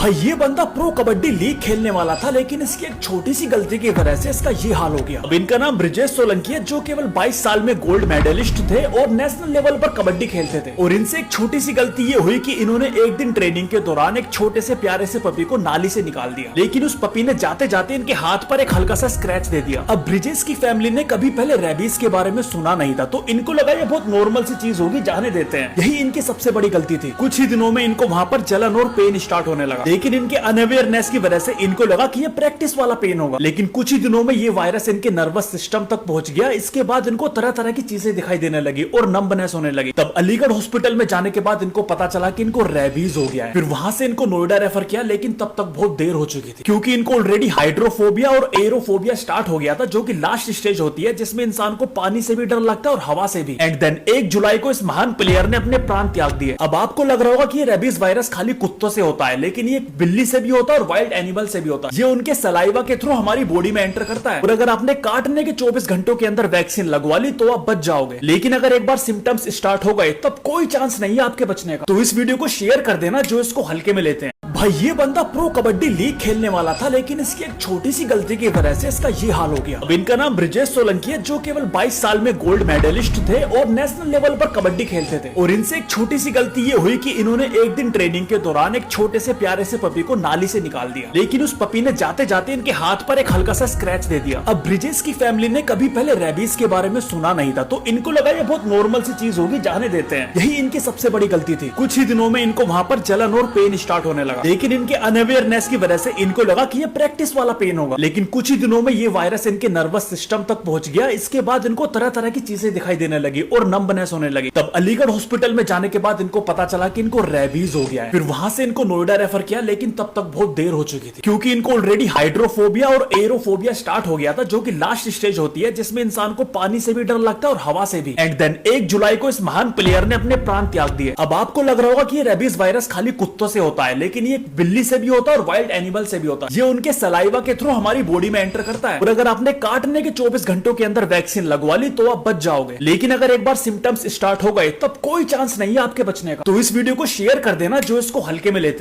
भाई ये बंदा प्रो कबड्डी लीग खेलने वाला था, लेकिन इसकी एक छोटी सी गलती की वजह से इसका ये हाल हो गया। अब इनका नाम ब्रिजेश सोलंकी है, जो केवल 22 साल में गोल्ड मेडलिस्ट थे और नेशनल लेवल पर कबड्डी खेलते थे। और इनसे एक छोटी सी गलती ये हुई कि इन्होंने एक दिन ट्रेनिंग के दौरान एक छोटे से प्यारे से पपी को नाली से निकाल दिया, लेकिन उस पपी ने जाते जाते इनके हाथ पर एक हल्का सा स्क्रैच दे दिया। अब ब्रिजेश की फैमिली ने कभी पहले रेबीज के बारे में सुना नहीं था, तो इनको लगा ये बहुत नॉर्मल सी चीज होगी, जाने देते हैं। यही इनकी सबसे बड़ी गलती थी। कुछ ही दिनों में इनको वहां पर जलन और पेन स्टार्ट होने लगा, लेकिन इनके अनअवेयरनेस की वजह से इनको लगा कि ये प्रैक्टिस वाला पेन होगा। लेकिन कुछ ही दिनों में ये वायरस इनके नर्वस सिस्टम तक पहुंच गया। इसके बाद इनको तरह तरह की चीजें दिखाई देने लगी और नंबनेस होने लगी। तब अलीगढ़ हॉस्पिटल में जाने के बाद इनको पता चला कि इनको रेबीज हो गया है। फिर वहां से इनको नोएडा रेफर किया, लेकिन तब तक बहुत देर हो चुकी थी, क्योंकि इनको ऑलरेडी हाइड्रोफोबिया और एरोफोबिया स्टार्ट हो गया था, जो कि लास्ट स्टेज होती है, जिसमें इंसान को पानी से भी डर लगता है और हवा से भी। एंड देन 1 जुलाई को इस महान प्लेयर ने अपने प्राण त्याग दिए। अब आपको लग रहा होगा कि ये रेबीज वायरस खाली कुत्तों से होता है, लेकिन ये बिल्ली से भी होता है और वाइल्ड एनिमल से भी होता है। ये उनके सलाइवा के थ्रू हमारी बॉडी में एंटर करता है, और अगर आपने काटने के 24 घंटों के अंदर वैक्सीन लगवा ली तो आप बच जाओगे। लेकिन अगर एक बार सिम्टम्स स्टार्ट हो गए तब कोई चांस नहीं है आपके बचने का। तो इस वीडियो को शेयर कर देना जो इसको हल्के में लेते हैं। भाई ये बंदा प्रो कबड्डी लीग खेलने वाला था, लेकिन इसकी एक छोटी सी गलती की वजह से इसका ये हाल हो गया। अब इनका नाम ब्रिजेश सोलंकी है, जो केवल 22 साल में गोल्ड मेडलिस्ट थे और नेशनल लेवल पर कबड्डी खेलते थे। और इनसे एक छोटी सी गलती ये हुई कि इन्होंने एक दिन ट्रेनिंग के दौरान एक छोटे से प्यारे से पपी को नाली से निकाल दिया, लेकिन उस पपी ने जाते जाते इनके हाथ पर एक हल्का सा स्क्रैच दे दिया। अब ब्रिजेश की फैमिली ने कभी पहले रेबीज के बारे में सुना नहीं था, तो इनको लगा ये बहुत नॉर्मल सी चीज होगी, जाने देते हैं। यही इनकी सबसे बड़ी गलती थी। कुछ ही दिनों में इनको वहां पर जलन और पेन स्टार्ट होने लगा, लेकिन इनके अनअवेयरनेस की वजह से इनको लगा कि ये प्रैक्टिस वाला पेन होगा। लेकिन कुछ ही दिनों में ये वायरस इनके नर्वस सिस्टम तक पहुंच गया। इसके बाद इनको तरह तरह की चीजें दिखाई देने लगी और नंबनेस होने लगी। तब अलीगढ़ हॉस्पिटल में जाने के बाद इनको पता चला कि इनको रेबीज हो गया है। फिर वहां से इनको नोएडा रेफर किया, लेकिन तब तक बहुत देर हो चुकी थी, क्योंकि इनको ऑलरेडी हाइड्रोफोबिया और एरोफोबिया स्टार्ट हो गया था, जो कि लास्ट स्टेज होती है, जिसमें इंसान को पानी से भी डर लगता है और हवा से भी। एंड देन 1 जुलाई को इस महान प्लेयर ने अपने प्राण त्याग दिए। अब आपको लग रहा होगा कि ये रेबीज वायरस खाली कुत्तों से होता है, लेकिन ये बिल्ली से भी होता है और वाइल्ड एनिमल से भी होता है। ये उनके सलाइवा के थ्रू हमारी बॉडी में एंटर करता है, और अगर आपने काटने के 24 घंटों के अंदर वैक्सीन लगवा ली तो आप बच जाओगे। लेकिन अगर एक बार सिम्टम्स स्टार्ट हो गए तब कोई चांस नहीं है आपके बचने का। तो इस वीडियो को शेयर कर देना जो इसको हल्के में लेते हैं।